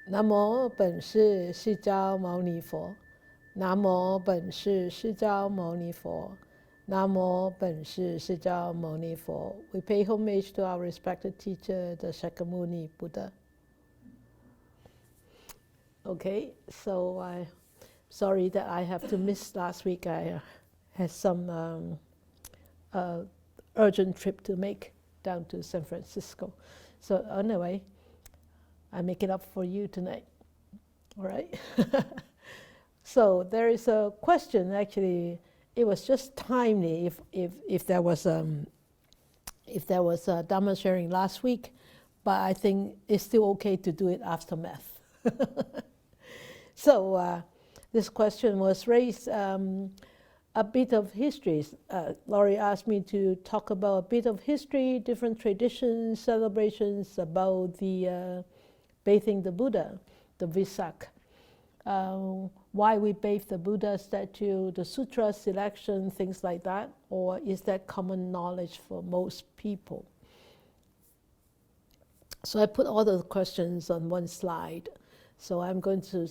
南无本师释迦牟尼佛。南无本师释迦牟尼佛。南无本师释迦牟尼佛。We pay homage to our respected teacher, the Shakyamuni Buddha. Okay, so I'm sorry that I have to miss last week. I had some urgent trip to make down to San Francisco. So anyway, I make it up for you tonight. All right. So there is a question. Actually, it was just timely. If there was a Dhamma sharing last week, but I think it's still okay to do it after math. So this question was raised. A bit of history. Laurie asked me to talk about a bit of history, different traditions, celebrations about the bathing the Buddha, the Visak. Why we bathe the Buddha statue, the sutra selection, things like that, or is that common knowledge for most people? So I put all the questions on one slide. So I'm going to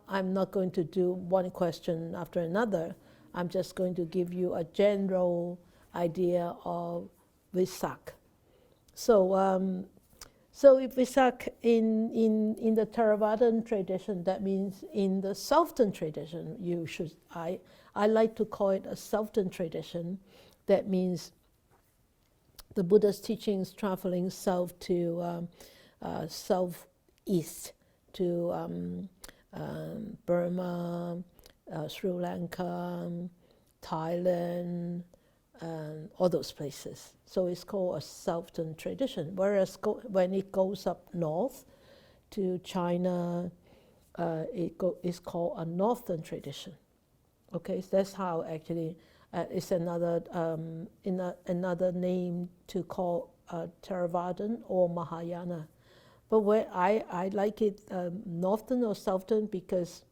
I'm not going to do one question after another. I'm just going to give you a general idea of Visak. So if Visak in the Theravadan tradition, that means in the Southern tradition, I like to call it a Southern tradition. That means the Buddha's teachings traveling south to southeast to Burma, Sri Lanka, Thailand, and all those places. So it's called a Southern tradition. Whereas when it goes up north to China, it's called a Northern tradition. Okay, so that's how actually it's another another name to call Theravadan or Mahayana. But where I like it Northern or Southern because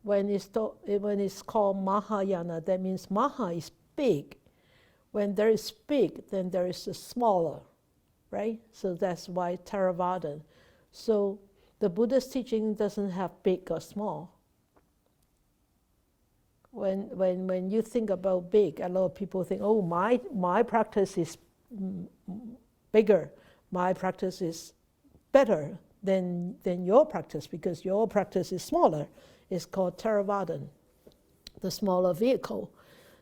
when it's called Mahayana, that means Maha is big. When there is big, then there is a smaller, right? So that's why Theravadan. So the Buddha's teaching doesn't have big or small. When you think about big, a lot of people think, oh, my practice is bigger. My practice is better than your practice because your practice is smaller. It's called Theravadan, the smaller vehicle.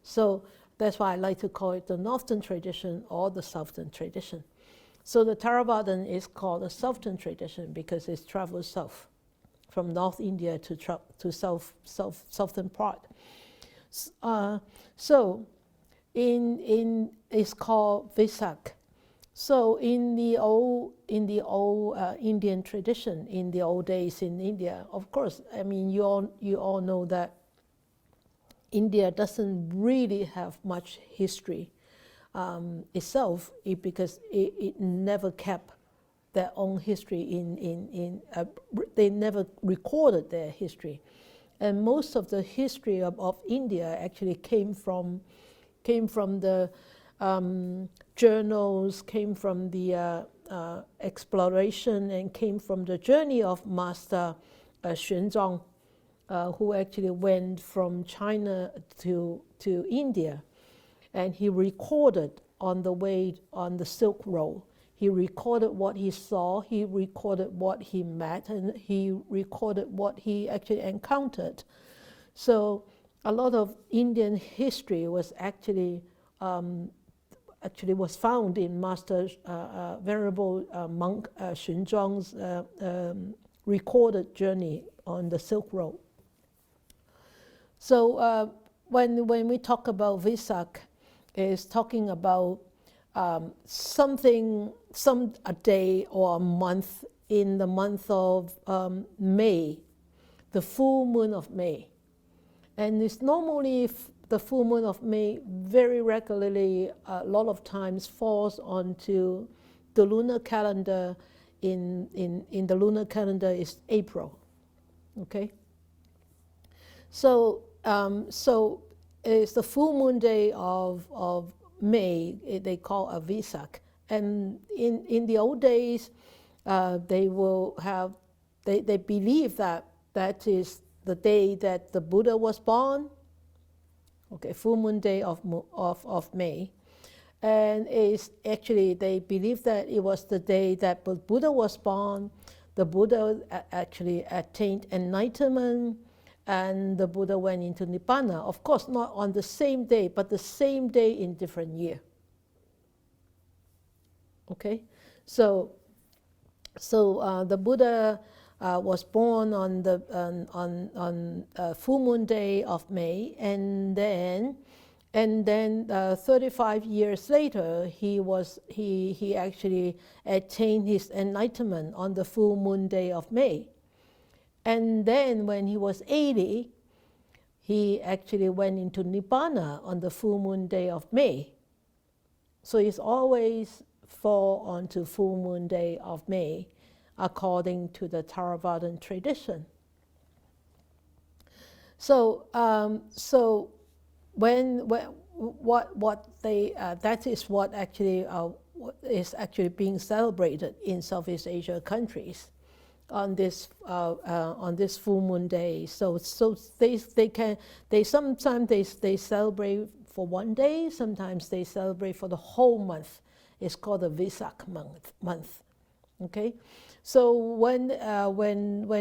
So that's why I like to call it the Northern tradition or the Southern tradition. So the Theravadan is called the Southern tradition because it travels south, from North India to southern part. So it's called Visak. So in the old Indian tradition, in the old days in India, of course, I mean you all know that India doesn't really have much history itself because it never kept their own history they never recorded their history, and most of the history of India actually came from the journals, came from the exploration, and came from the journey of Master Xuanzang, who actually went from China to India. And he recorded on the way on the Silk Road. He recorded what he saw, he recorded what he met, and he recorded what he actually encountered. So a lot of Indian history was actually was found in Master Venerable Monk Xuanzang's recorded journey on the Silk Road. So when we talk about Visak, it's talking about a day or a month in the month of May, the full moon of May. And it's normally the full moon of May very regularly, a lot of times falls onto the lunar calendar. In the lunar calendar is April, okay? So it's the full moon day of May, they call a Visak. And in the old days, they will have they believe that that is the day that the Buddha was born. Okay, full moon day of May. And it's actually, they believe that it was the day that Buddha was born. The Buddha actually attained enlightenment, and the Buddha went into Nibbana. Of course, not on the same day, but the same day in different year. Okay, so the Buddha was born on the full moon day of May, and then 35 years later, he actually attained his enlightenment on the full moon day of May. And then when he was 80, he actually went into Nibbana on the full moon day of May. So it's always fall onto full moon day of May, according to the Theravadan tradition. So that is what actually is actually being celebrated in Southeast Asia countries on this full moon day. So they sometimes they celebrate for one day, sometimes they celebrate for the whole month. It's called the Visak month. Okay, so when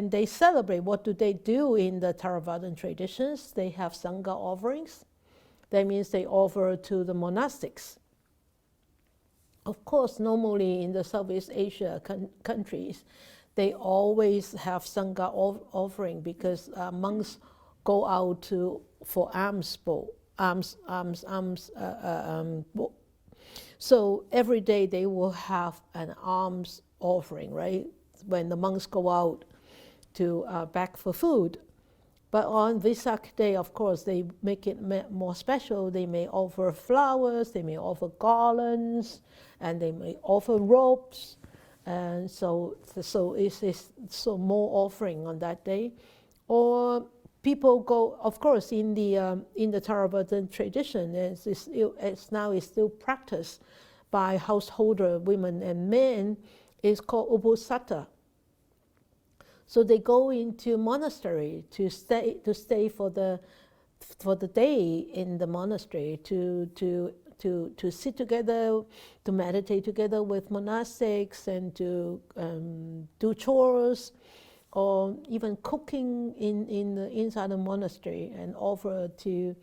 they celebrate, what do they do in the Theravadan traditions? They have Sangha offerings. That means they offer to the monastics. Of course, normally in the Southeast Asia countries, they always have Sangha offering, because monks go out for alms. So every day they will have an alms offering, right? When the monks go out to beg for food. But on Vesak day, of course, they make it more special. They may offer flowers, they may offer garlands, and they may offer robes. And so it's more offering on that day. Or people go, of course, in the Theravadan tradition, it's now still practiced by householder women and men. It's called uposatha. So they go into monastery to stay for the day in the monastery, to sit together, to meditate together with monastics, and to do chores, or even cooking inside the monastery, and offer to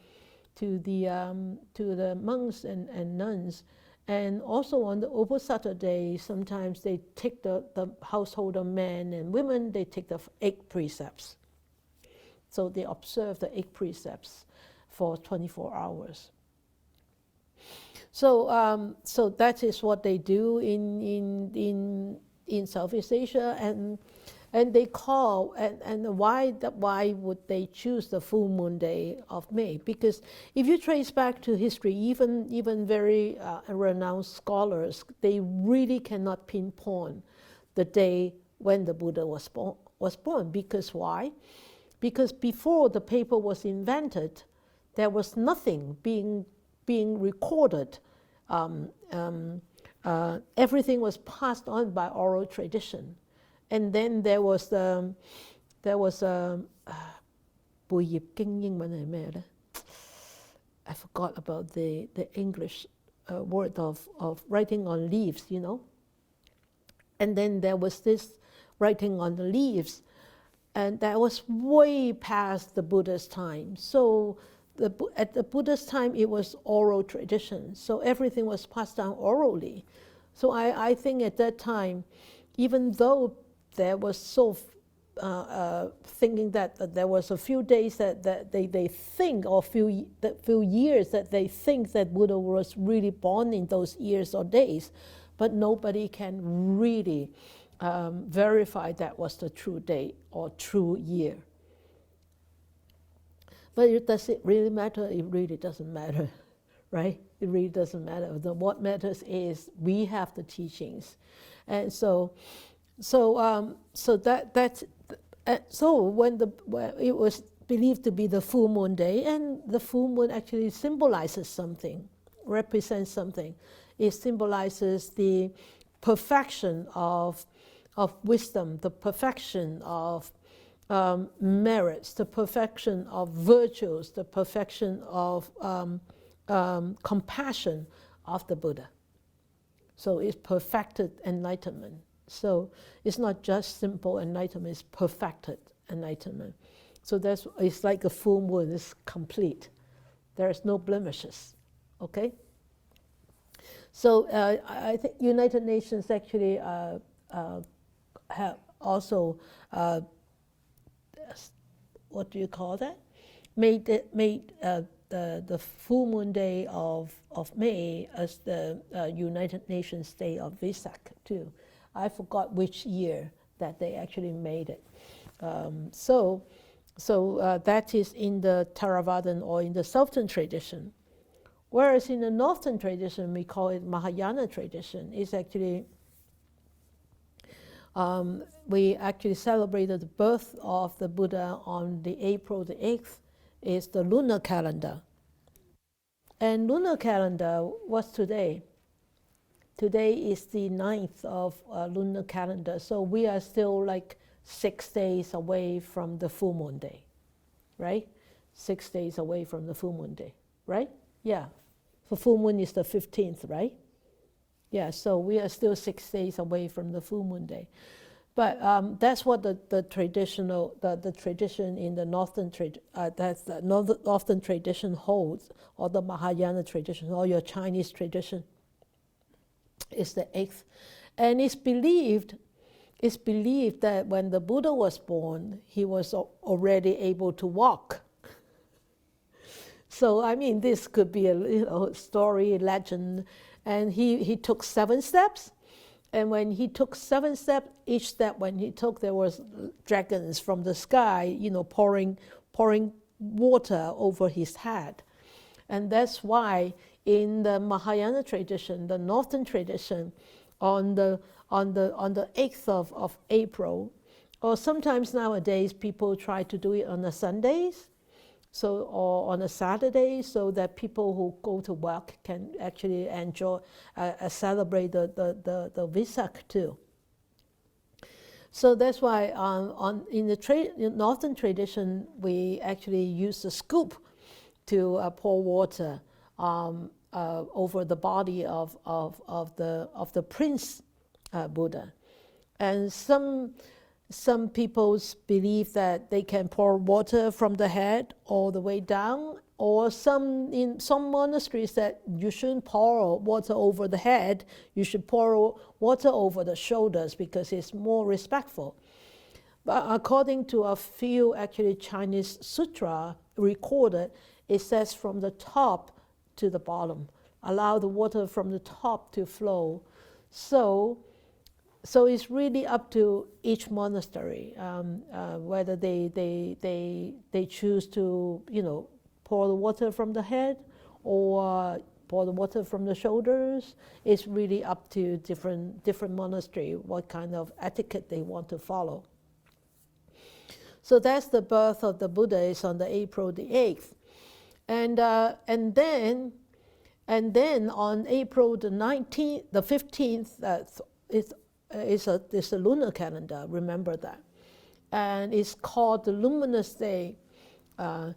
the monks and nuns. And also on the uposatha day, sometimes they take the householder men and women, they take the 8 precepts. So they observe the 8 precepts for 24 hours. So that is what they do in Southeast Asia, and they call, and why would they choose the full moon day of May? Because if you trace back to history, even very renowned scholars, they really cannot pinpoint the day when the Buddha was born. Because why? Because before the paper was invented, there was nothing being recorded. Everything was passed on by oral tradition. And then there was I forgot about the English word of writing on leaves, you know. And then there was this writing on the leaves, and that was way past the Buddha's time. So at the Buddha's time, it was oral tradition. So everything was passed down orally. So I think at that time, even though there was thinking that there was a few days that they think, or few years that they think that Buddha was really born in those years or days, but nobody can really verify that was the true date or true year. But does it really matter? It really doesn't matter, right? It really doesn't matter. What matters is we have the teachings, and so when it was believed to be the full moon day, and the full moon actually symbolizes something, represents something. It symbolizes the perfection of of wisdom, the perfection of merits, the perfection of virtues, the perfection of compassion of the Buddha. So it's perfected enlightenment. So it's not just simple enlightenment, it's perfected enlightenment. So it's like a full moon, it's complete. There is no blemishes, okay? So I think United Nations actually have also, what do you call that? Made the full moon day of May as the United Nations Day of Visak too. I forgot which year that they actually made it. So that is in the Theravadan or in the Southern tradition. Whereas in the Northern tradition, we call it Mahayana Tradition. It's actually, we actually celebrated the birth of the Buddha on the April the 8th, is the lunar calendar. And lunar calendar, what's today? Today is the 9th of lunar calendar, so we are still like 6 days away from the full moon day, right? 6 days away from the full moon day, right? Yeah, the full moon is the 15th, right? Yeah, so we are still 6 days away from the full moon day. But that's what the traditional, the tradition in the Northern Northern tradition holds, or the Mahayana tradition, or your Chinese tradition, is the 8th. And it's believed that when the Buddha was born, he was already able to walk. So I mean, this could be a story, legend. And he took 7 steps. And when he took 7 steps, each step when he took, there was dragons from the sky, pouring water over his head. And that's why in the Mahayana tradition, the Northern tradition, on the 8th of April, or sometimes nowadays people try to do it on the Sundays, or on a Saturday, so that people who go to work can actually enjoy, celebrate the Visak too. So that's why in the Northern tradition, we actually use a scoop to pour water over the body of the Prince Buddha. And some people believe that they can pour water from the head all the way down, or in some monasteries that you shouldn't pour water over the head, you should pour water over the shoulders because it's more respectful. But according to a few actually Chinese sutra recorded, it says from the top to the bottom, allow the water from the top to flow. So it's really up to each monastery whether they choose to pour the water from the head or pour the water from the shoulders. It's really up to different monastery what kind of etiquette they want to follow. So that's the birth of the Buddha, is on the April the 8th, and then on April the 19th, the 15th, it's a lunar calendar, remember that. And it's called the Luminous Day, Phật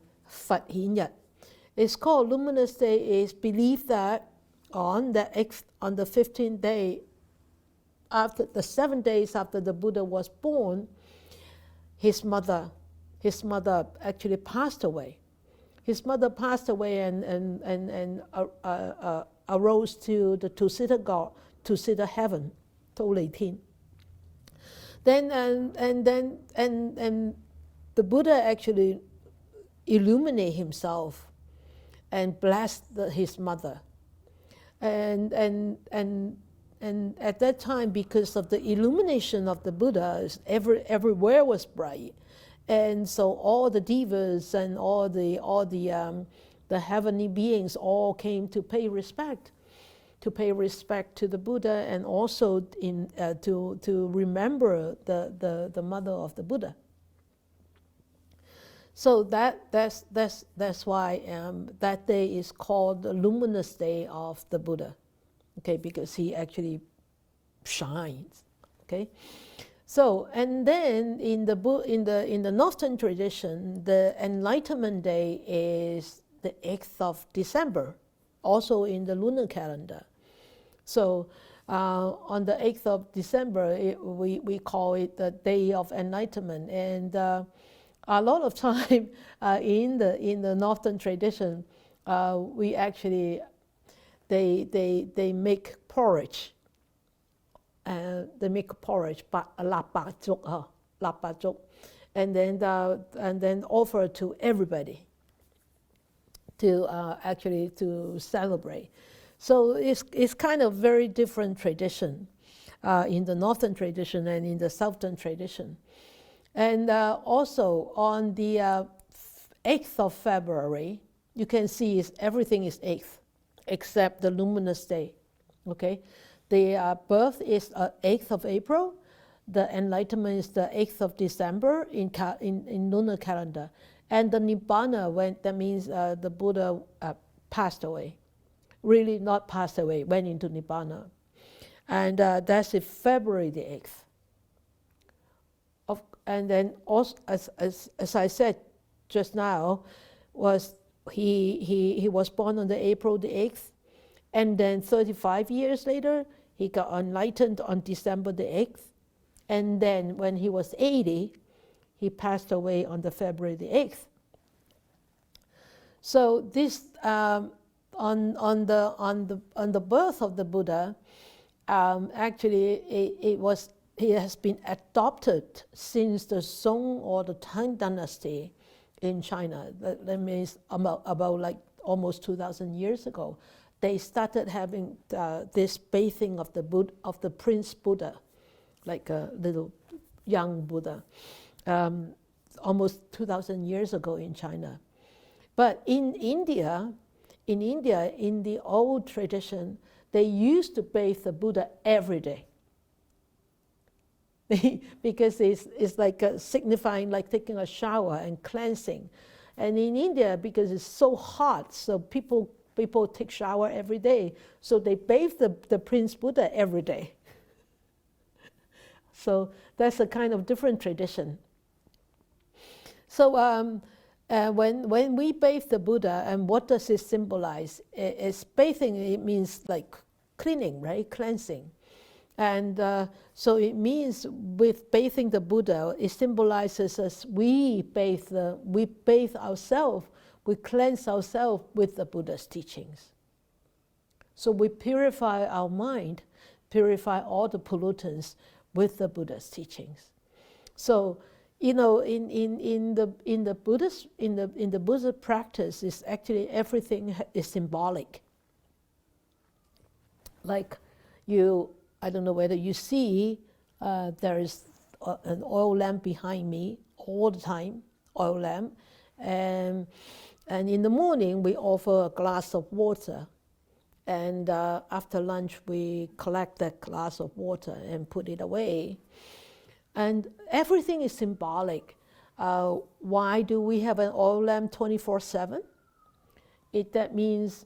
Hiến Nhật. It's called Luminous Day, is believed that on the 15th day, after the 7 days after the Buddha was born, his mother actually passed away. His mother passed away and arose to the two-seater God, two-seater heaven. Then the Buddha actually illuminated himself and blessed his mother, and at that time, because of the illumination of the Buddha, everywhere was bright, and so all the devas and all the heavenly beings all came to pay respect to the Buddha, and also to remember the mother of the Buddha. So that's why that day is called the Luminous Day of the Buddha, okay, because he actually shines, okay. So, and then in the Northern tradition, the Enlightenment Day is the 8th of December, also in the lunar calendar. So on the 8th of December, we call it the Day of Enlightenment. And a lot of time in the Northern tradition, we actually, they make porridge. They make porridge, and then offer to everybody to actually to celebrate. So it's kind of very different tradition in the Northern tradition and in the Southern tradition. And also on the 8th of February, you can see everything is 8th, except the luminous day, okay? The birth is 8th of April. The enlightenment is the 8th of December in lunar calendar. And the Nibbana, that means the Buddha passed away. Really not passed away, went into Nibbana. And that's February the 8th. And then also, as I said just now, was he was born on the April the 8th. And then 35 years later, he got enlightened on December the 8th. And then when he was 80, he passed away on the February the 8th. So this, on the birth of the Buddha, actually it has been adopted since the Song or the Tang Dynasty in China. That means about like almost 2,000 years ago. They started having this bathing of the Prince Buddha, like a little young Buddha, almost 2,000 years ago in China. But in India, in the old tradition, they used to bathe the Buddha every day. Because it's like signifying like taking a shower and cleansing. And in India, because it's so hot, so people take shower every day. So they bathe the Prince Buddha every day. So that's a kind of different tradition. So when we bathe the Buddha, and what does it symbolize? It's bathing, it means like cleaning, right? Cleansing. And so it means with bathing the Buddha, it symbolizes us, we bathe ourselves, we cleanse ourselves with the Buddha's teachings. So we purify our mind, purify all the pollutants with the Buddha's teachings. So, you know, in the Buddhist practice, is actually everything is symbolic. Like I don't know whether you see, there is an oil lamp behind me all the time, oil lamp, and in the morning we offer a glass of water, and after lunch we collect that glass of water and put it away. And everything is symbolic. Why do we have an oil lamp 24/7? That means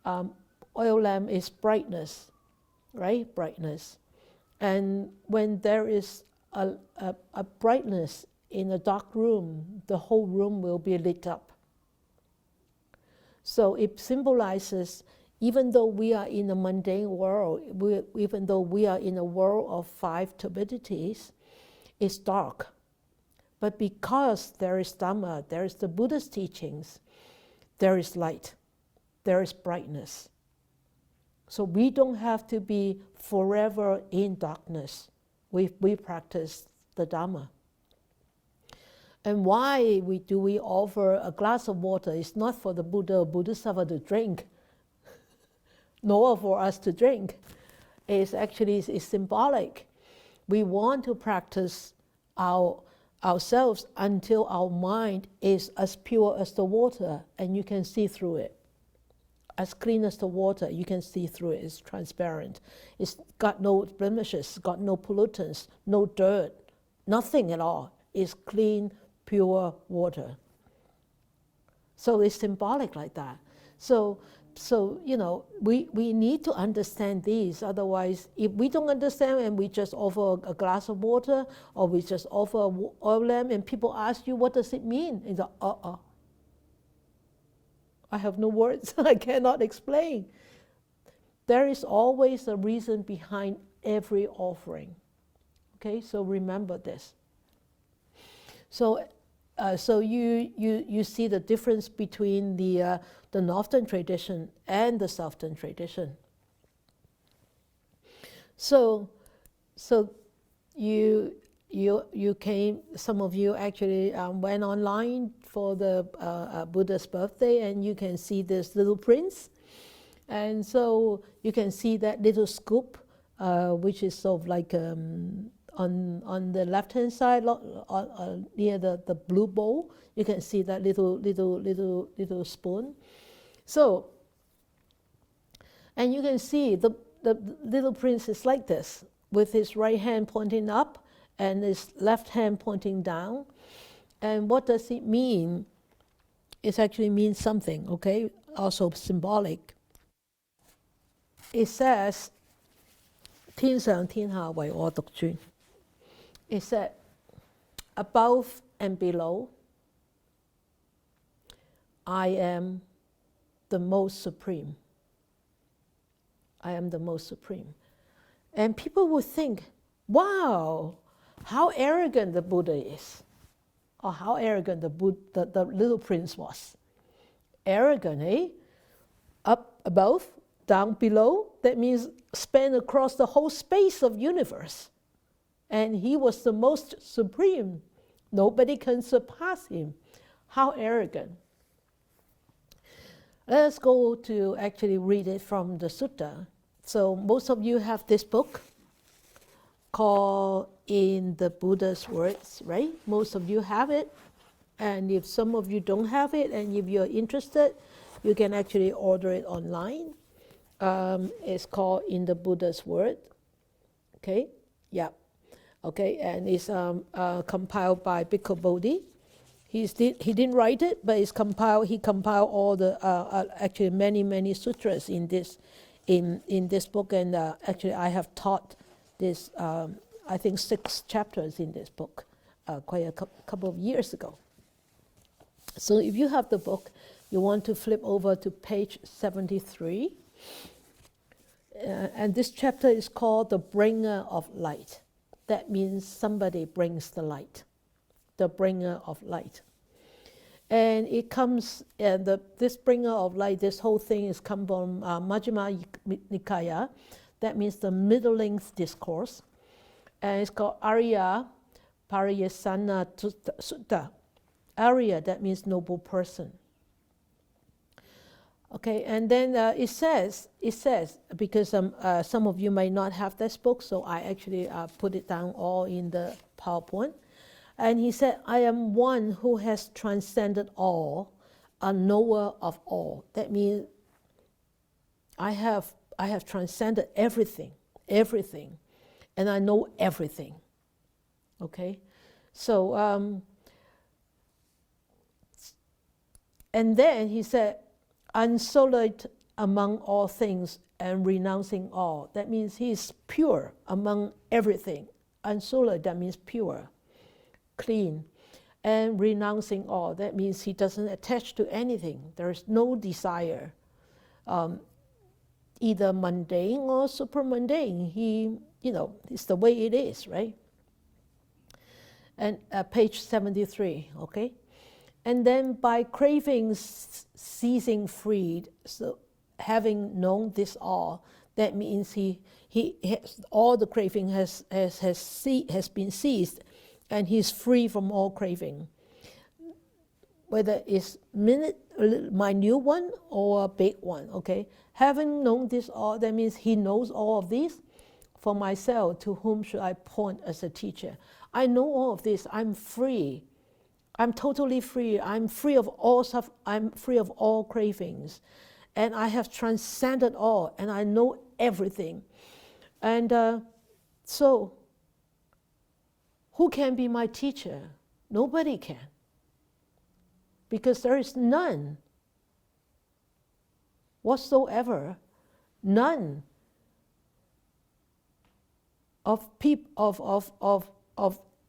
oil lamp is brightness, right? Brightness. And when there is a brightness in a dark room, the whole room will be lit up. So it symbolizes, even though we are in a mundane world, even though we are in a world of 5 turbidities, it's dark. But because there is Dhamma, there is the Buddha's teachings, there is light, there is brightness. So we don't have to be forever in darkness. We practice the Dhamma. And why do we offer a glass of water? It's not for the Buddha or Bodhisattva to drink, nor for us to drink. It's actually symbolic. We want to practice ourselves until our mind is as pure as the water, and you can see through it. As clean as the water, you can see through it. It's transparent. It's got no blemishes, got no pollutants, no dirt, nothing at all. It's clean, pure water. So it's symbolic like that. So So, we need to understand these. Otherwise, if we don't understand and we just offer a glass of water or we just offer an oil lamp and people ask you, what does it mean? It's like, I have no words. I cannot explain. There is always a reason behind every offering. Okay, so remember this. So you see the difference between the Northern tradition and the Southern tradition. So you came. Some of you actually went online for the Buddha's birthday, and you can see this little prince, and so you can see that little scoop, which is sort of like. On the left-hand side, near the blue bowl, you can see that little spoon. So, and you can see the little prince is like this, with his right hand pointing up and his left hand pointing down. And what does it mean? It actually means something, okay? Also symbolic. It says, 天上天下為我獨尊. It said, above and below, I am the most supreme. I am the most supreme. And people would think, wow, how arrogant the Buddha is, or how arrogant the little prince was. Arrogant, eh? Up above, down below, that means span across the whole space of universe. And he was the most supreme. Nobody can surpass him. How arrogant. Let's go to actually read it from the sutta. So most of you have this book called In the Buddha's Words, right? Most of you have it. And if some of you don't have it, and if you're interested, you can actually order it online. It's called In the Buddha's Word. Okay? Yeah. Okay, and it's compiled by Bhikkhu Bodhi. He didn't write it, but it's compiled. He compiled all the actually many sutras in this book, and actually I have taught this. I think 6 chapters in this book, quite a couple of years ago. So if you have the book, you want to flip over to page 73, and this chapter is called The Bringer of Light. That means somebody brings the light, the bringer of light. And it comes, this bringer of light, this whole thing is come from Majjhima Nikaya. That means the middle-length discourse. And it's called Arya Pariyasana Sutta. Arya, that means noble person. Okay, and then it says, because some of you may not have this book, so I actually put it down all in the PowerPoint. And he said, I am one who has transcended all, a knower of all. That means I have transcended everything, and I know everything. Okay, so and then he said, unsullied among all things and renouncing all. That means he is pure among everything. Unsullied, that means pure, clean. And renouncing all, that means he doesn't attach to anything. There is no desire, either mundane or super mundane. It's the way it is, right? And page 73, okay? And then by cravings ceasing freed, so having known this all, that means he has, all the craving has been ceased, and he's free from all craving. Whether it's minute one or a big one, okay? Having known this all, that means he knows all of these. For myself, to whom should I point as a teacher? I know all of this. I'm free. I'm totally free. I'm free of all stuff. I'm free of all cravings. And I have transcended all, and I know everything. And so, who can be my teacher? Nobody can. Because there is none. whatsoever, none of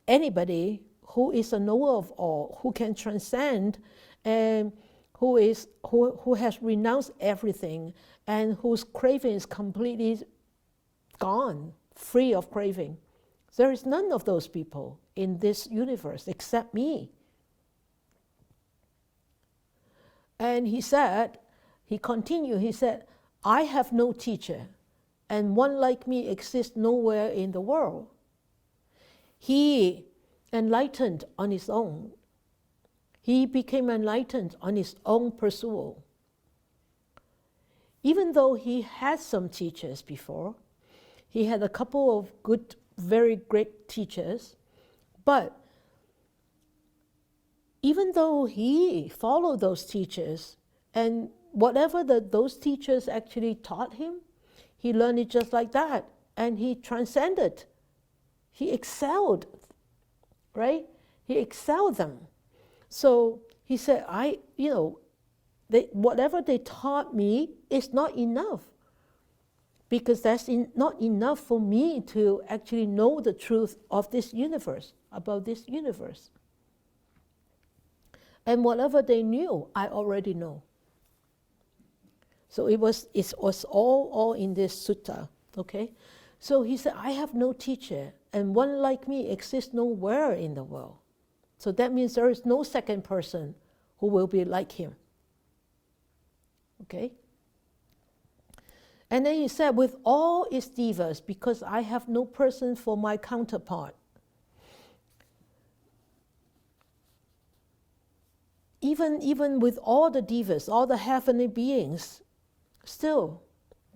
anybody who is a knower of all, who can transcend, and who has renounced everything, and whose craving is completely gone, free of craving. There is none of those people in this universe except me. And he continued, he said, I have no teacher, and one like me exists nowhere in the world. He enlightened on his own. He became enlightened on his own pursuit. Even though he had some teachers before, he had a couple of good, very great teachers, but even though he followed those teachers, and whatever those teachers actually taught him, he learned it just like that, and he transcended. He excelled, right? He excelled them. So he said, whatever they taught me is not enough, because that's not enough for me to actually know the truth of this universe, about this universe. And whatever they knew, I already know. So it was all in this sutta, okay? So he said, I have no teacher, and one like me exists nowhere in the world. So that means there is no second person who will be like him. Okay? And then he said, with all its devas, because I have no person for my counterpart. Even with all the devas, all the heavenly beings, still,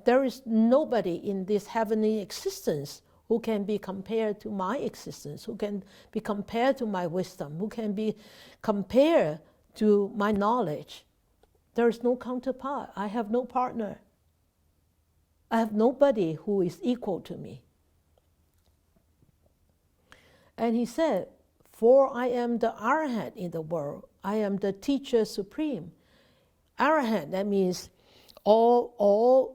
there is nobody in this heavenly existence who can be compared to my existence, who can be compared to my wisdom, who can be compared to my knowledge. There is no counterpart. I have no partner. I have nobody who is equal to me. And he said, for I am the Arahant in the world. I am the teacher supreme. Arahant, that means all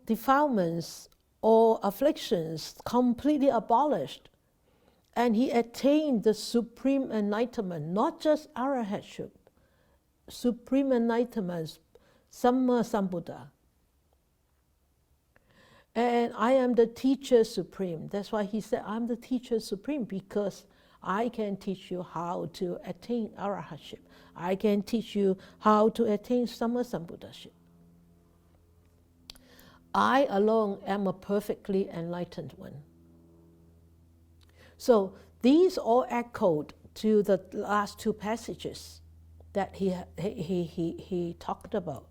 defilements, all afflictions completely abolished. And he attained the supreme enlightenment, not just arahantship, supreme enlightenment, Samma Sambuddha. And I am the teacher supreme. That's why he said, I'm the teacher supreme, because I can teach you how to attain arahantship. I can teach you how to attain Samma Sambuddhaship. I alone am a perfectly enlightened one. So these all echoed to the last two passages that he talked about.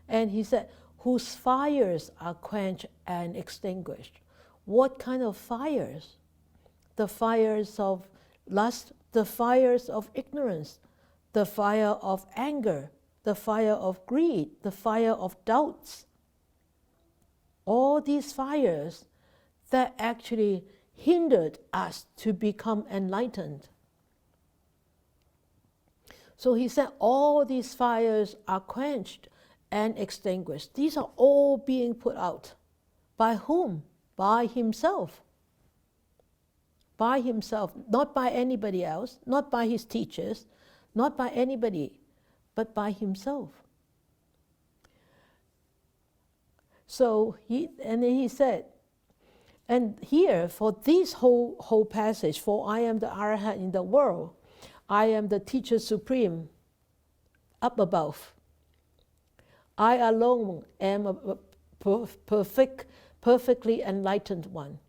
And he said, whose fires are quenched and extinguished. What kind of fires? The fires of lust, the fires of ignorance, the fire of anger, the fire of greed, the fire of doubts. All these fires that actually hindered us to become enlightened. So he said, all these fires are quenched and extinguished. These are all being put out. By whom? By himself. By himself, not by anybody else, not by his teachers, not by anybody, but by himself. So then he said, and here for this whole passage, for I am the Arahant in the world, I am the teacher supreme up above. I alone am a perfectly enlightened one.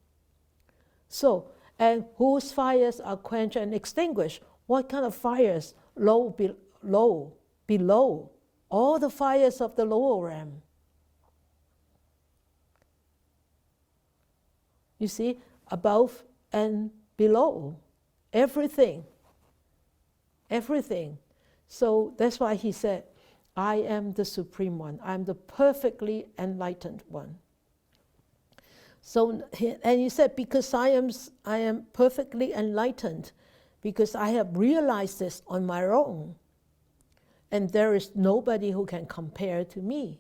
So, and whose fires are quenched and extinguished? What kind of fires? Below. All the fires of the lower realm. You see, above and below. Everything. Everything. So that's why he said, I am the supreme one. I am the perfectly enlightened one. So, and he said, because I am perfectly enlightened, because I have realized this on my own, and there is nobody who can compare to me.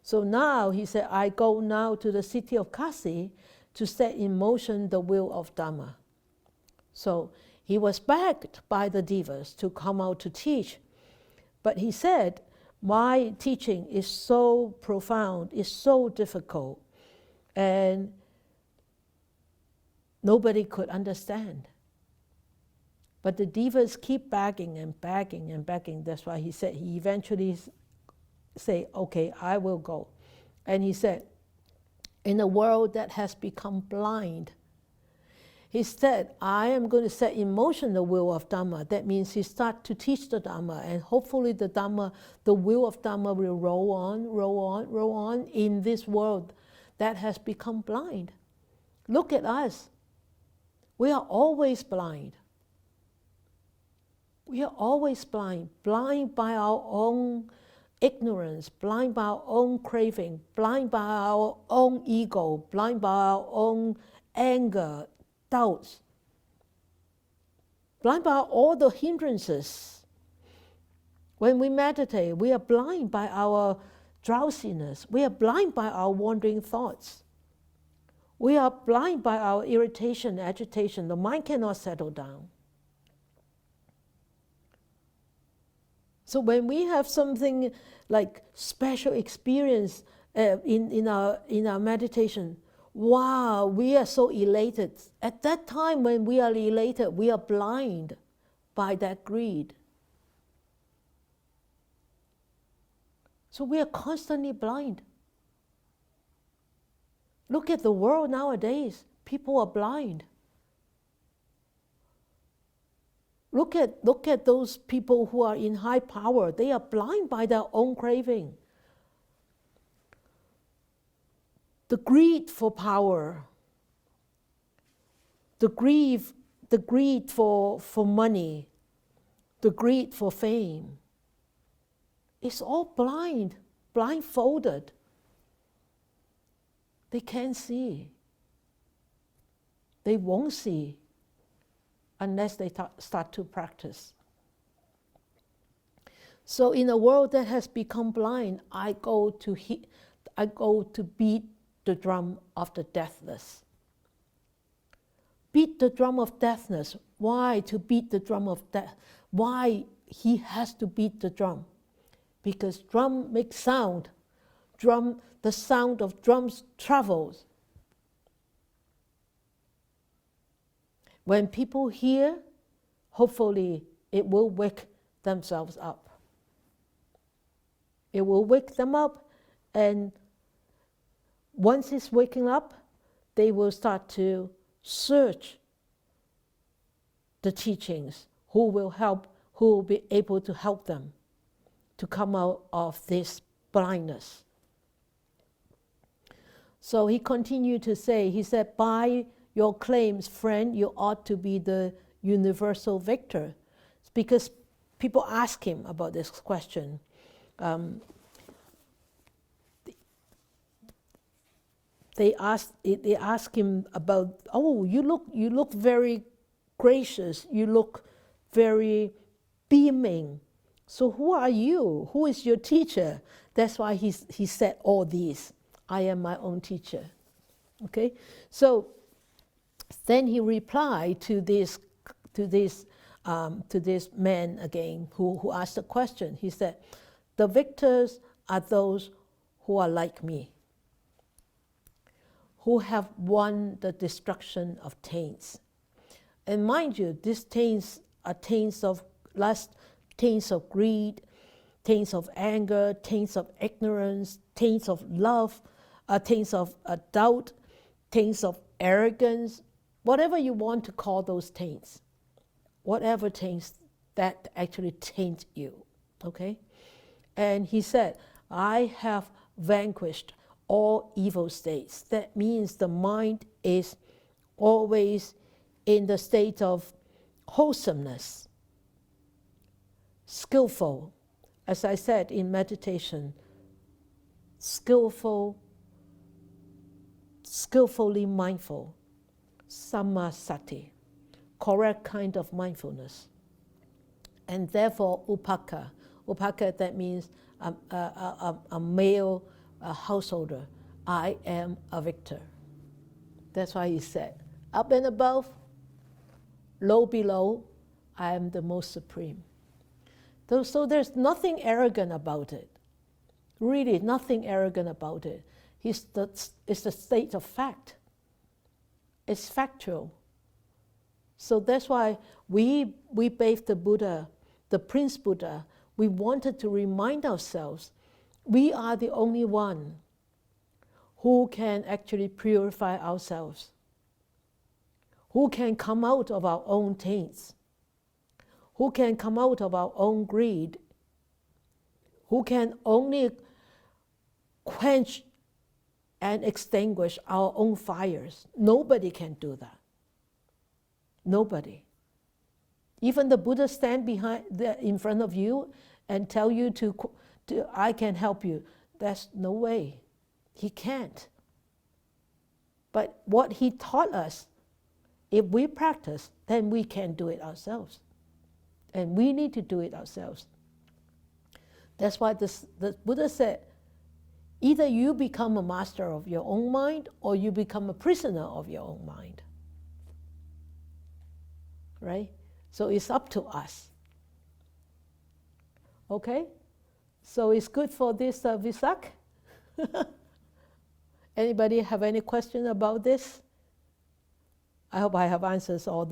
So now he said, I go now to the city of Kasi to set in motion the wheel of Dharma. So he was begged by the devas to come out to teach. But he said, my teaching is so profound, is so difficult, and nobody could understand. But the devas keep begging and begging and begging. That's why he said, he eventually said, okay, I will go. And he said, in a world that has become blind, he said, I am going to set in motion the wheel of Dhamma. That means he start to teach the Dhamma, and hopefully the Dhamma, the wheel of Dhamma will roll on, roll on, roll on in this world that has become blind. Look at us. We are always blind. We are always blind, blind by our own ignorance, blind by our own craving, blind by our own ego, blind by our own anger, doubts, blind by all the hindrances. When we meditate, we are blind by our drowsiness. We are blind by our wandering thoughts. We are blind by our irritation, agitation. The mind cannot settle down. So when we have something like special experience in our meditation, wow, we are so elated. At that time when we are elated, we are blind by that greed. So we are constantly blind. Look at the world nowadays. People are blind. Look at those people who are in high power. They are blind by their own craving. The greed for power, the greed for money, the greed for fame. It's all blindfolded. They can't see. They won't see unless they start to practice. So in a world that has become blind, I go to beat the drum of the deathless. Beat the drum of deathless. Why to beat the drum of death? Why he has to beat the drum? Because drum makes sound. The sound of drums travels. When people hear, hopefully it will wake themselves up. It will wake them up, and once it's waking up, they will start to search the teachings, who will be able to help them to come out of this blindness. So he continued to say, he said, by your claims, friend, you ought to be the universal victor. It's because people ask him about this question. They ask him about, oh, you look very gracious, you look very beaming. So who are you? Who is your teacher? That's why he said all these. I am my own teacher. Okay, so then he replied to this man again who asked the question. He said, the victors are those who are like me, who have won the destruction of taints. And mind you, these taints are taints of lust, taints of greed, taints of anger, taints of ignorance, taints of love, taints of doubt, taints of arrogance, whatever you want to call those taints, whatever taints that actually taint you, okay? And he said, I have vanquished all evil states. That means the mind is always in the state of wholesomeness, skillful. As I said in meditation, skillfully mindful, sammasati, correct kind of mindfulness. And therefore upaka, that means a male a householder, I am a victor. That's why he said, up and above, low below, I am the most supreme. So there's nothing arrogant about it. Really, nothing arrogant about it. It's the state of fact. It's factual. So that's why we bathed the Buddha, the Prince Buddha. We wanted to remind ourselves, we are the only one who can actually purify ourselves, who can come out of our own taints, who can come out of our own greed, who can only quench and extinguish our own fires. Nobody can do that. Nobody. Even the Buddha stand in front of you and tell you I can help you. There's no way. He can't. But what he taught us, if we practice, then we can do it ourselves. And we need to do it ourselves. That's why the Buddha said, either you become a master of your own mind or you become a prisoner of your own mind. Right? So it's up to us. Okay? So it's good for this Visak? Anybody have any question about this? I hope I have answers all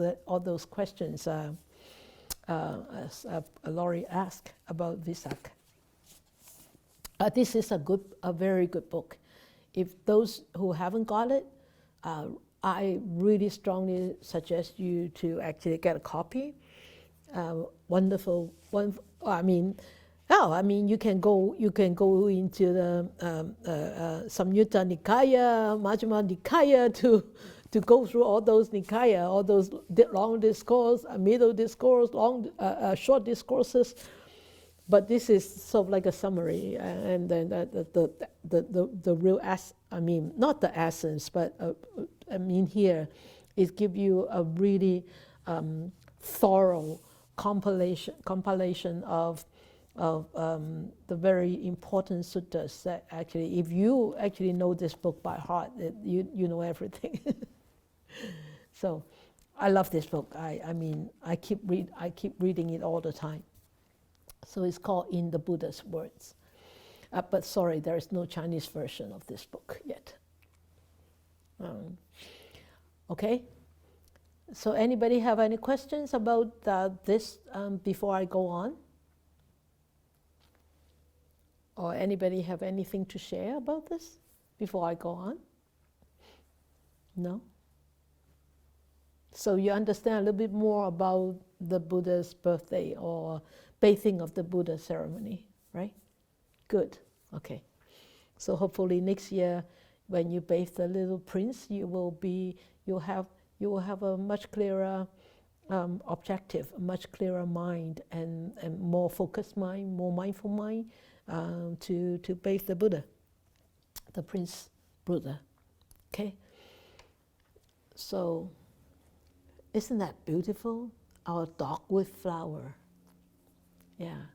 those questions as Laurie asked about Visak. This is a very good book. If those who haven't got it, I really strongly suggest you to actually get a copy. Wonderful one. You can go into the Samyutta Nikaya, Majjhima Nikaya to go through all those Nikaya, all those long discourse, middle discourse, short discourses. But this is sort of like a summary, and then the real not the essence, but here it gives you a really thorough compilation of the very important suttas that actually, if you actually know this book by heart, you know everything. So, I love this book. I keep reading it all the time. So it's called In the Buddha's Words. But sorry, there is no Chinese version of this book yet. Okay? So anybody have any questions about this before I go on? Or anybody have anything to share about this before I go on? No? So you understand a little bit more about the Buddha's birthday or bathing of the Buddha ceremony, right? Good. Okay. So hopefully next year, when you bathe the little prince, you will have a much clearer objective, a much clearer mind, and more focused mind, more mindful mind to bathe the Buddha, the Prince Buddha. Okay. So, isn't that beautiful? Our dogwood flower. Yeah.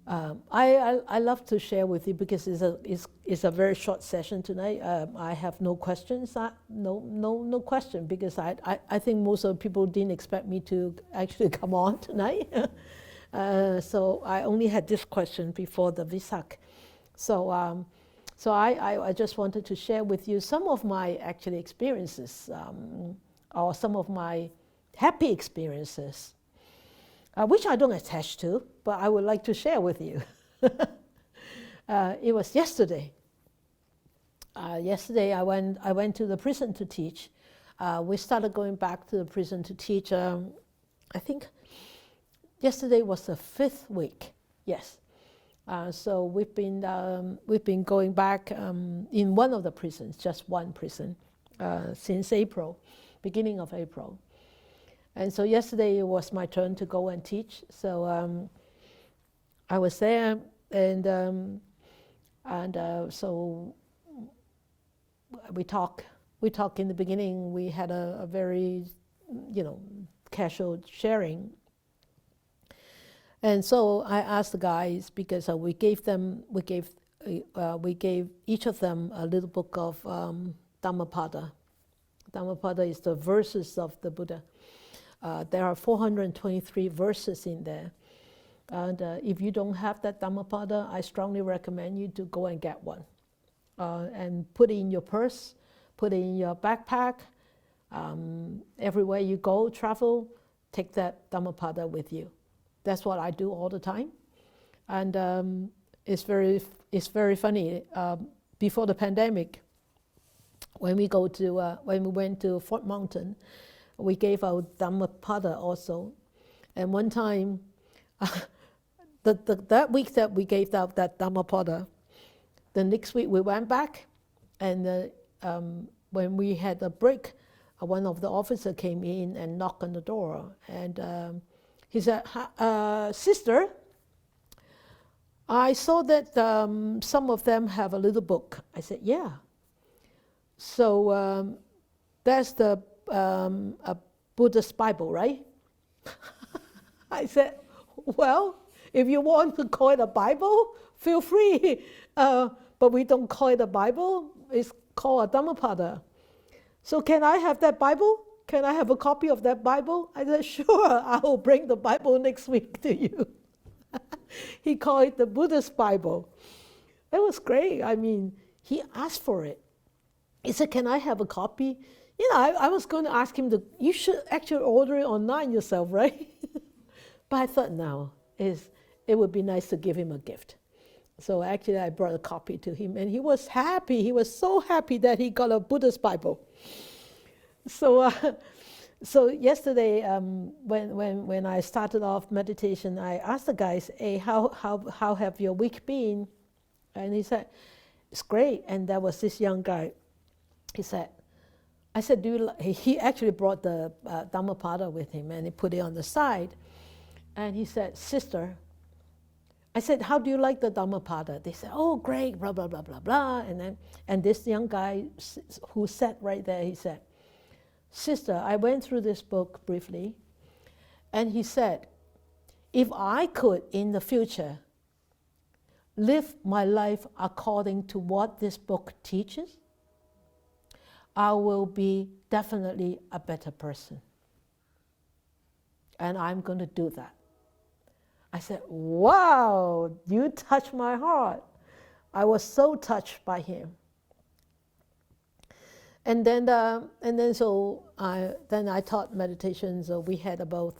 I love to share with you because it's a very short session tonight. I have no questions. No question, because I think most of the people didn't expect me to actually come on tonight. So I only had this question before the Visak. So I just wanted to share with you some of my actually experiences, or some of my happy experiences, which I don't attach to, but I would like to share with you. It was yesterday. Yesterday I went to the prison to teach. We started going back to the prison to teach. I think yesterday was the 5th week. Yes. So we've been going back in one of the prisons, just one prison, since April, beginning of April. And so yesterday it was my turn to go and teach. So I was there, and so we talk in the beginning. We had a very, casual sharing. And so I asked the guys, because we gave we gave each of them a little book of Dhammapada. Dhammapada is the verses of the Buddha. There are 423 verses in there. And if you don't have that Dhammapada, I strongly recommend you to go and get one. And put it in your purse, put it in your backpack. Everywhere you go, travel, take that Dhammapada with you. That's what I do all the time. And it's very funny. Before the pandemic, when we went to Fort Mountain, we gave out Dhammapada also. And one time, that week that we gave out that Dhammapada, the next week we went back, and when we had a break, one of the officers came in and knocked on the door, and he said, "Sister, I saw that some of them have a little book." I said, "Yeah." So that's the a Buddhist Bible, right? I said, "Well, if you want to call it a Bible, feel free. But we don't call it a Bible. It's called a Dhammapada. So can I have that Bible? Can I have a copy of that Bible?" I said, "Sure, I will bring the Bible next week to you." He called it the Buddhist Bible. It was great. I mean, he asked for it. He said, "Can I have a copy?" You know, I was going to ask him you should actually order it online yourself, right? But I thought, no, it would be nice to give him a gift. So actually I brought a copy to him, and he was happy. He was so happy that he got a Buddhist Bible. So yesterday, when I started off meditation, I asked the guys, "Hey, how have your week been?" And he said, "It's great." And there was this young guy. I said, he actually brought the Dhammapada with him, and he put it on the side. And he said, "Sister," I said, "How do you like the Dhammapada?" They said, "Oh, great, blah, blah, blah, blah, blah." And this young guy who sat right there, he said, "Sister, I went through this book briefly." And he said, "If I could, in the future, live my life according to what this book teaches, I will be definitely a better person. And I'm going to do that." I said, "Wow, you touched my heart." I was so touched by him. And then I taught meditation. So we had about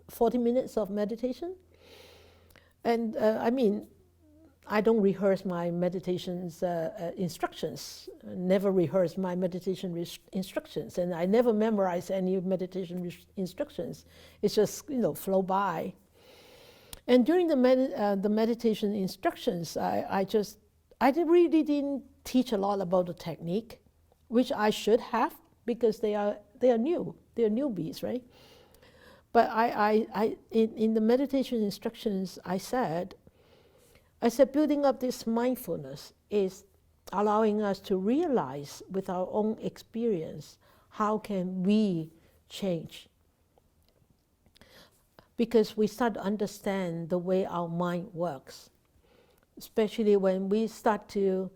40 minutes of meditation. And I mean, I don't rehearse my meditations instructions. Never rehearse my meditation instructions, and I never memorize any meditation instructions. It's just flow by. And during the meditation instructions, I really didn't teach a lot about the technique, which I should have, because they are new. They are newbies, right? But in the meditation instructions, I said, building up this mindfulness is allowing us to realize with our own experience, how can we change? Because we start to understand the way our mind works, especially when we start to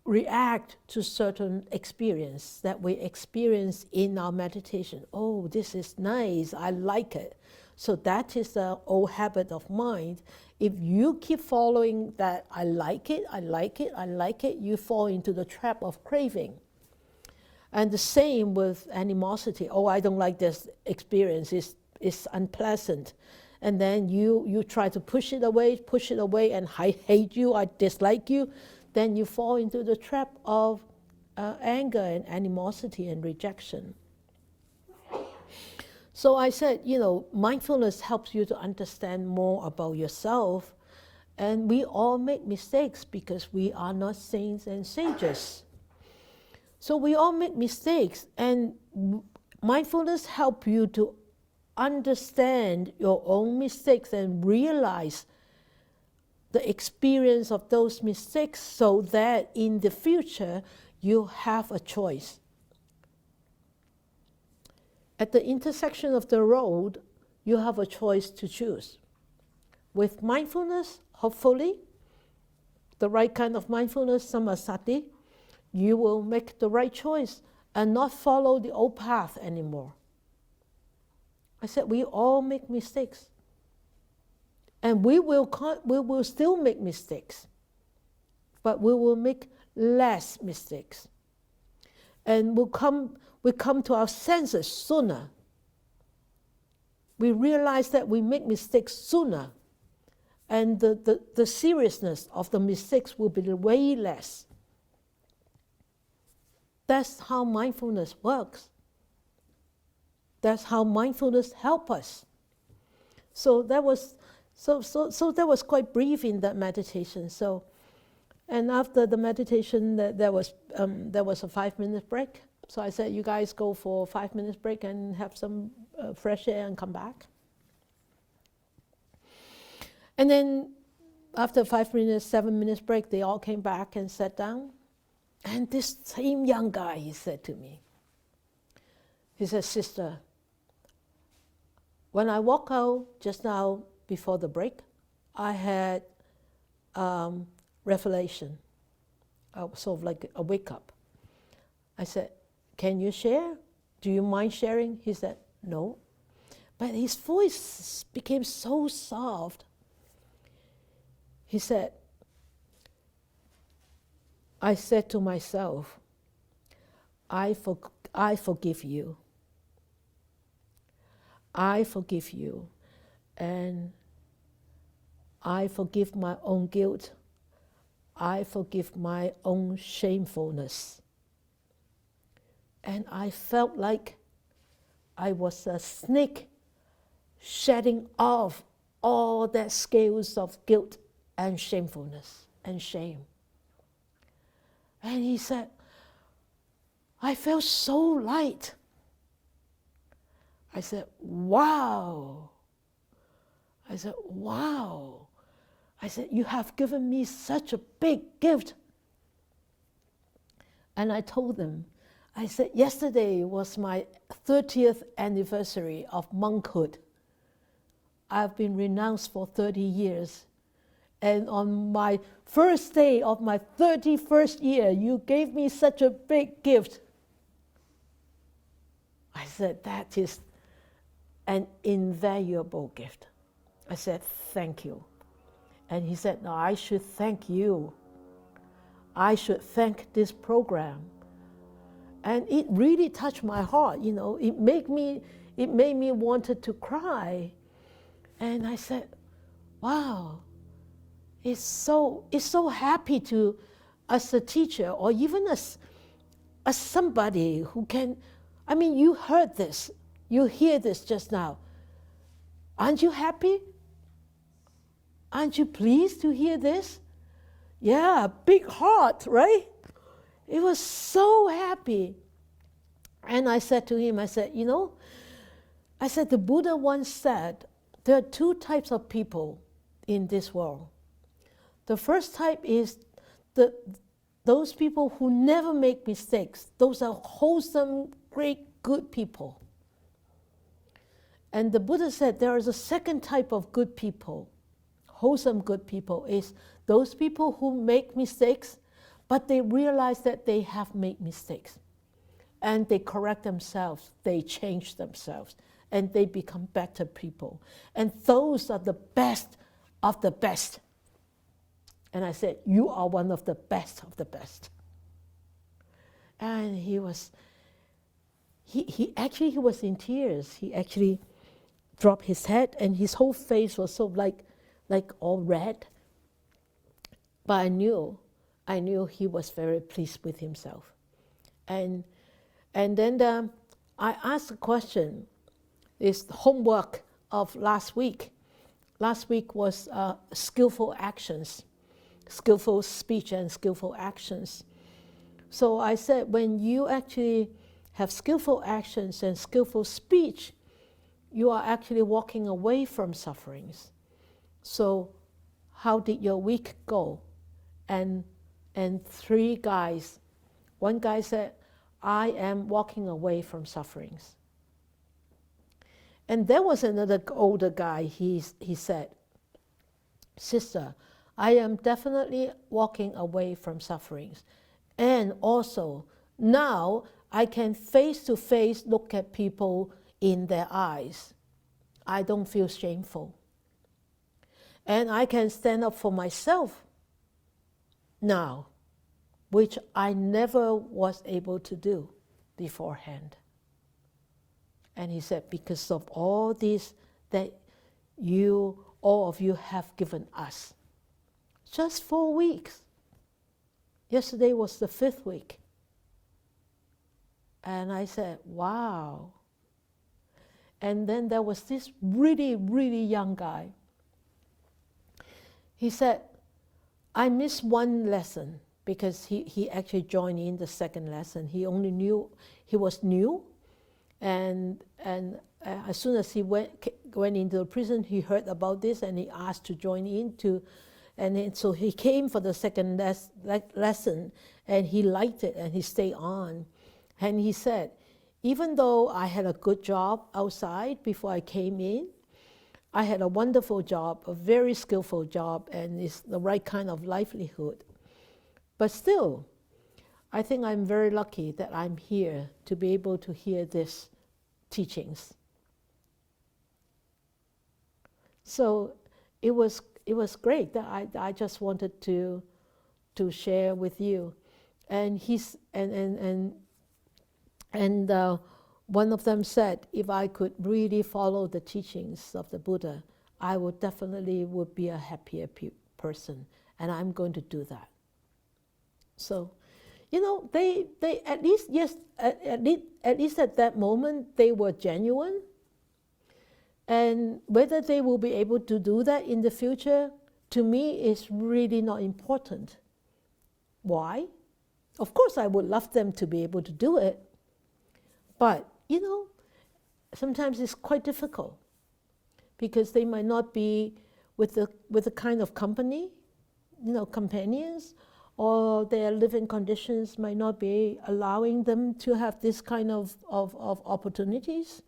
react to certain experience that we experience in our meditation. "Oh, this is nice, I like it." So that is the old habit of mind. If you keep following that, "I like it, I like it, I like it," you fall into the trap of craving. And the same with animosity. "Oh, I don't like this experience, it's unpleasant." And then you try to push it away, and "I hate you, I dislike you." Then you fall into the trap of anger and animosity and rejection. So I said, mindfulness helps you to understand more about yourself. And we all make mistakes because we are not saints and sages. So we all make mistakes, and mindfulness helps you to understand your own mistakes and realize the experience of those mistakes, so that in the future you have a choice. At the intersection of the road, you have a choice to choose. with mindfulness, hopefully, the right kind of mindfulness, samasati, you will make the right choice and not follow the old path anymore. I said, we all make mistakes. And we will still make mistakes. But we will make less mistakes. And we come to our senses sooner. We realize that we make mistakes sooner. And the seriousness of the mistakes will be way less. That's how mindfulness works. That's how mindfulness helps us. So that was quite brief in that meditation. So, and after the meditation, there was a 5-minute break. So I said, you guys go for a 5-minute break and have some fresh air and come back. And then after 5 minutes, 7 minutes break, they all came back and sat down. And this same young guy, he said to me, he said, sister, when I walk out just now before the break, I had revelation, sort of like a wake up. I said, can you share? Do you mind sharing? He said, no. But his voice became so soft. He said, I said to myself, I forgive you. I forgive you. And I forgive my own guilt. I forgive my own shamefulness. And I felt like I was a snake shedding off all that scales of guilt and shamefulness and shame. And he said, I felt so light. I said, wow. I said, wow. I said, you have given me such a big gift. And I told them, I said, yesterday was my 30th anniversary of monkhood. I've been renounced for 30 years. And on my first day of my 31st year, you gave me such a big gift. I said, that is an invaluable gift. I said, thank you. And he said, no, I should thank you. I should thank this program. And it really touched my heart, you know. It made me wanted to cry. And I said, wow, it's so happy to, as a teacher, or even as somebody who can, I mean, you heard this, you hear this just now. Aren't you happy? Aren't you pleased to hear this? Yeah, big heart, right? It was so happy. And I said to him, I said, you know, I said, the Buddha once said, there are 2 types of people in this world. The first type is those people who never make mistakes. Those are wholesome, great, good people. And the Buddha said there is a second type of good people, wholesome good people, is those people who make mistakes, but they realize that they have made mistakes. And they correct themselves, they change themselves, and they become better people. And those are the best of the best. And I said, you are one of the best of the best. And he was in tears. He actually dropped his head, and his whole face was so like all red. But I knew he was very pleased with himself. And then I asked a question. It's homework of last week. Last week was skillful actions, skillful speech and skillful actions. So I said, when you actually have skillful actions and skillful speech, you are actually walking away from sufferings. So how did your week go? And 3 guys, one guy said, I am walking away from sufferings. And there was another older guy, he said, sister, I am definitely walking away from sufferings. And also, now I can face to face look at people in their eyes. I don't feel shameful. And I can stand up for myself now, which I never was able to do beforehand. And he said, because of all this that all of you have given us. Just 4 weeks. Yesterday was the 5th week. And I said, wow. And then there was this really, really young guy. He said, I missed one lesson because he actually joined in the second lesson. He only knew, he was new. And as soon as he went into the prison, he heard about this and he asked to join in to, so he came for the second lesson and he liked it and he stayed on. And he said, even though I had a good job outside before I came in, I had a wonderful job, a very skillful job, and it's the right kind of livelihood. But still, I think I'm very lucky that I'm here to be able to hear these teachings. So it was great that I just wanted to share with you. And one of them said, if I could really follow the teachings of the Buddha, I would definitely be a happier person, and I'm going to do that. So, they at least, yes, at least at that moment, they were genuine. And whether they will be able to do that in the future, to me, is really not important. Why? Of course, I would love them to be able to do it. But, sometimes it's quite difficult because they might not be with the kind of company, companions, or their living conditions might not be allowing them to have this kind of opportunities,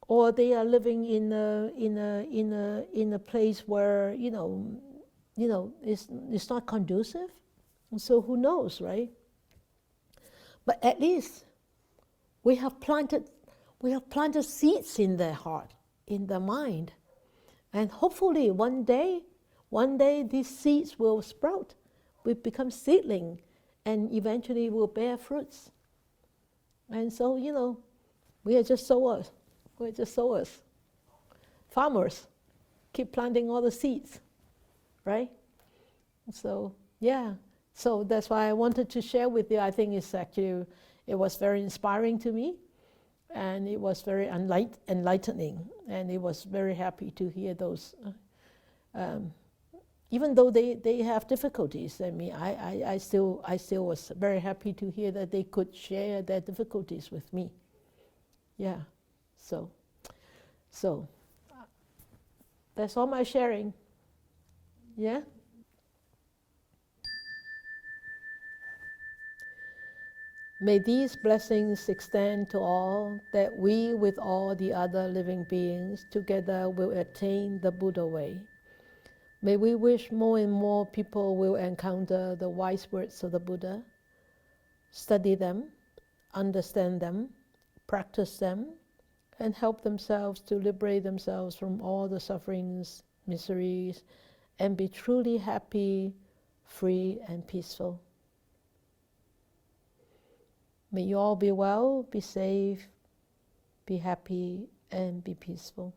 or they are living in a place where it's not conducive. And so who knows, right? But at least we have planted seeds in their heart, in their mind. And hopefully one day these seeds will sprout, will become seedling, and eventually will bear fruits. And so, we are just sowers. We're just sowers. Farmers keep planting all the seeds, right? So, yeah. So that's why I wanted to share with you. I think it was very inspiring to me, and it was very enlightening, and it was very happy to hear those. Even though they have difficulties, I still was very happy to hear that they could share their difficulties with me. Yeah, so that's all my sharing. Yeah. May these blessings extend to all, that we with all the other living beings together will attain the Buddha way. May we wish more and more people will encounter the wise words of the Buddha, study them, understand them, practice them, and help themselves to liberate themselves from all the sufferings, miseries, and be truly happy, free, and peaceful. May you all be well, be safe, be happy, and be peaceful.